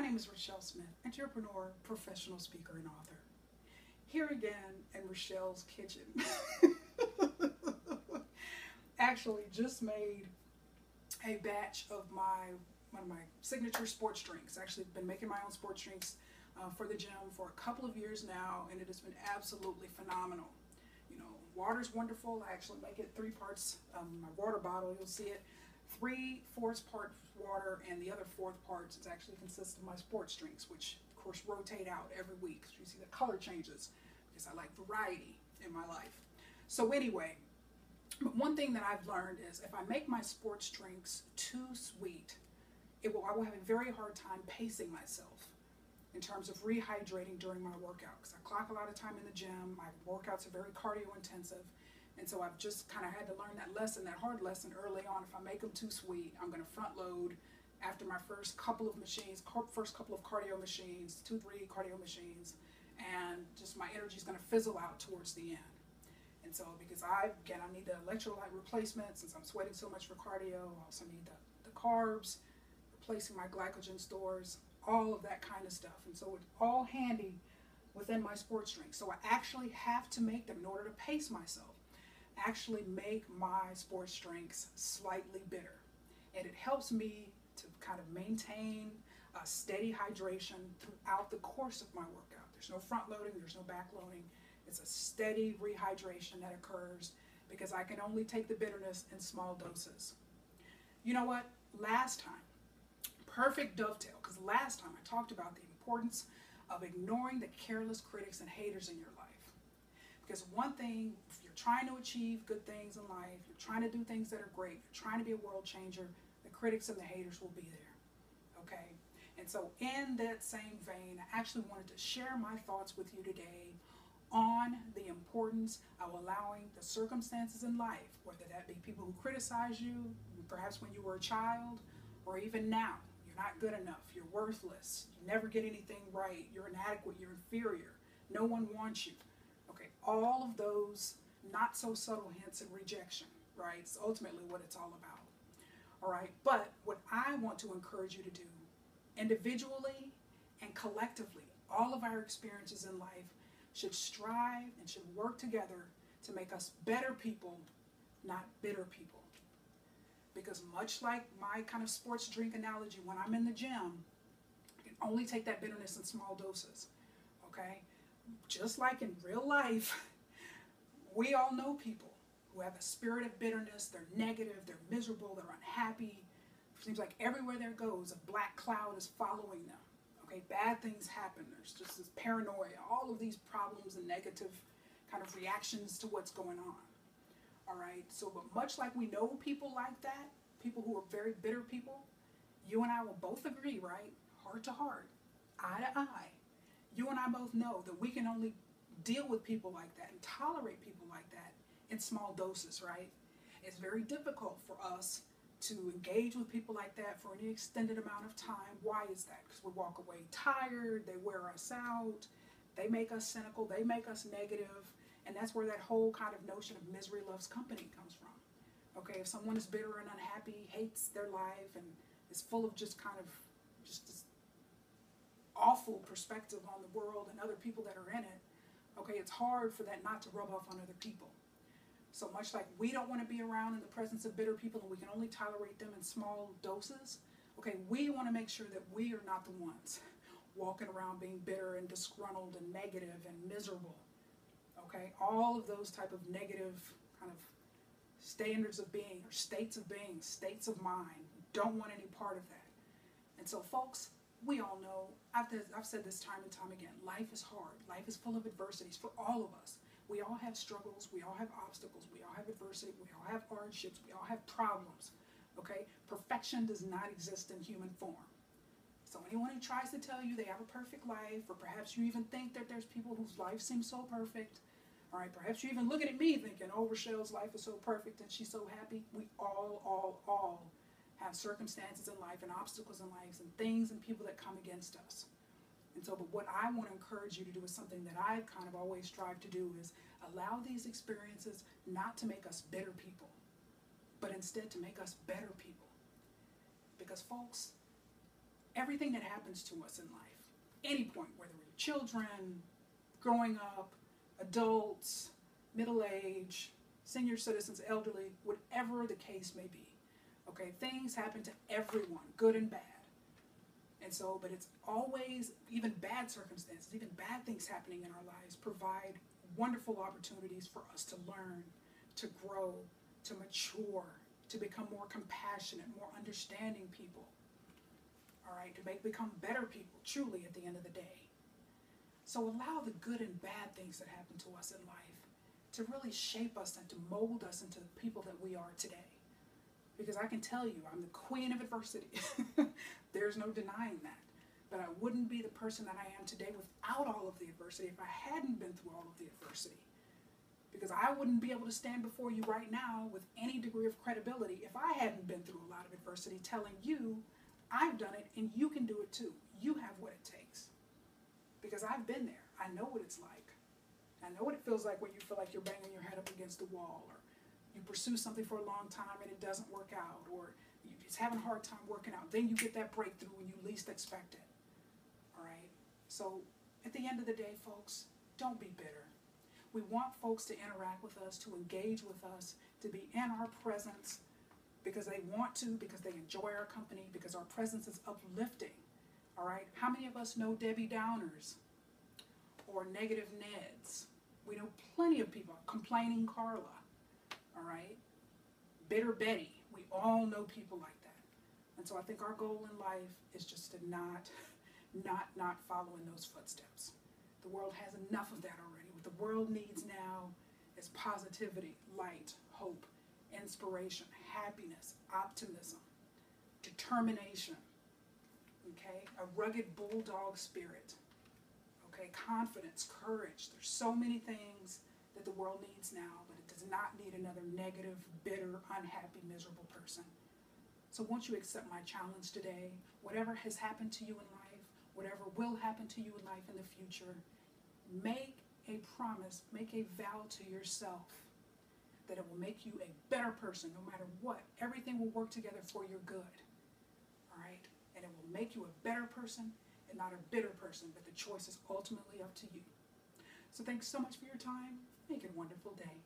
name is Rachelle Smith, entrepreneur, professional speaker, and author. Here again in Rachelle's kitchen. Actually, just made a batch of one of my signature sports drinks. Actually, been making my own sports drinks for the gym for a couple of years now, and it has been absolutely phenomenal. You know, water's wonderful. I actually make it 3 parts. My water bottle, you'll see it, 3/4 parts water, and the other 4th parts is actually consists of my sports drinks, which of course rotate out every week. So you see the color changes because I like variety in my life. So anyway, but one thing that I've learned is if I make my sports drinks too sweet, I will have a very hard time pacing myself in terms of rehydrating during my workout, because I clock a lot of time in the gym. My workouts are very cardio intensive, and so I've just kind of had to learn that lesson, that hard lesson early on. If I make them too sweet, I'm going to front load after my first couple of machines, first couple of cardio machines, 2-3 cardio machines, and just my energy is going to fizzle out towards the end. And so because I need the electrolyte replacement since I'm sweating so much for cardio. I also need the carbs, replacing my glycogen stores, all of that kind of stuff. And so it's all handy within my sports drink. So I actually have to make them in order to pace myself. Actually make my sports drinks slightly bitter. And it helps me to kind of maintain a steady hydration throughout the course of my workout. There's no front loading, there's no back loading. It's a steady rehydration that occurs because I can only take the bitterness in small doses. You know what? Last time, perfect dovetail, because last time I talked about the importance of ignoring the careless critics and haters in your life. Because one thing, if you're trying to achieve good things in life, you're trying to do things that are great, you're trying to be a world changer, the critics and the haters will be there, okay? And so in that same vein, I actually wanted to share my thoughts with you today on the importance of allowing the circumstances in life, whether that be people who criticize you, perhaps when you were a child, or even now. You're not good enough, you're worthless, you never get anything right, you're inadequate, you're inferior, no one wants you. Okay, all of those not so subtle hints of rejection, right? It's ultimately what it's all about. All right, but what I want to encourage you to do individually and collectively, all of our experiences in life should strive and should work together to make us better people, not bitter people. Because much like my kind of sports drink analogy, when I'm in the gym, I can only take that bitterness in small doses, okay? Just like in real life, we all know people who have a spirit of bitterness. They're negative, they're miserable, they're unhappy. It seems like everywhere there goes, a black cloud is following them. Okay, bad things happen. There's just this paranoia, all of these problems and negative kind of reactions to what's going on. All right, so but much like we know people like that, people who are very bitter people, you and I will both agree, right? Heart to heart, eye to eye. You and I both know that we can only deal with people like that and tolerate people like that in small doses, right? It's very difficult for us to engage with people like that for any extended amount of time. Why is that? Because we walk away tired, they wear us out, they make us cynical, they make us negative, and that's where that whole kind of notion of misery loves company comes from. Okay, if someone is bitter and unhappy, hates their life, and is full of just kind of just this awful perspective on the world and other people that are in it, okay, it's hard for that not to rub off on other people. So much like we don't want to be around in the presence of bitter people and we can only tolerate them in small doses, okay, we want to make sure that we are not the ones walking around being bitter and disgruntled and negative and miserable. Okay, all of those type of negative kind of standards of being or states of being, states of mind, don't want any part of that. And so folks, we all know, I've said this time and time again, life is hard. Life is full of adversities for all of us. We all have struggles, we all have obstacles, we all have adversity, we all have hardships, we all have problems, okay? Perfection does not exist in human form. So anyone who tries to tell you they have a perfect life, or perhaps you even think that there's people whose life seems so perfect, all right, perhaps you're even looking at me thinking, oh, Rachelle's life is so perfect and she's so happy. We all have circumstances in life and obstacles in life and things and people that come against us. And so, but what I want to encourage you to do is something that I've kind of always strived to do is allow these experiences not to make us bitter people, but instead to make us better people. Because folks, everything that happens to us in life, any point, whether we're children, growing up, adults, middle age, senior citizens, elderly, whatever the case may be. Okay, things happen to everyone, good and bad. And so, but it's always, even bad circumstances, even bad things happening in our lives provide wonderful opportunities for us to learn, to grow, to mature, to become more compassionate, more understanding people. All right, to become better people, truly, at the end of the day. So allow the good and bad things that happen to us in life to really shape us and to mold us into the people that we are today. Because I can tell you, I'm the queen of adversity. There's no denying that. But I wouldn't be the person that I am today without all of the adversity if I hadn't been through all of the adversity. Because I wouldn't be able to stand before you right now with any degree of credibility if I hadn't been through a lot of adversity telling you I've done it and you can do it too. You have what it takes. Because I've been there. I know what it's like. I know what it feels like when you feel like you're banging your head up against the wall, or you pursue something for a long time and it doesn't work out, or you're just having a hard time working out. Then you get that breakthrough when you least expect it. All right? So at the end of the day, folks, don't be bitter. We want folks to interact with us, to engage with us, to be in our presence because they want to, because they enjoy our company, because our presence is uplifting. All right? How many of us know Debbie Downers or negative Neds? We know plenty of people. Complaining Carla. All right? Bitter Betty. We all know people like that. And so I think our goal in life is just to not follow in those footsteps. The world has enough of that already. What the world needs now is positivity, light, hope, inspiration, happiness, optimism, determination, okay? A rugged bulldog spirit, okay? Confidence, courage. There's so many things that the world needs now, but it does not need another negative, bitter, unhappy, miserable person. So won't you accept my challenge today? Whatever has happened to you in life, whatever will happen to you in life in the future, make a promise, make a vow to yourself that it will make you a better person no matter what. Everything will work together for your good, all right? And it will make you a better person and not a bitter person, but the choice is ultimately up to you. So thanks so much for your time. Make it a wonderful day.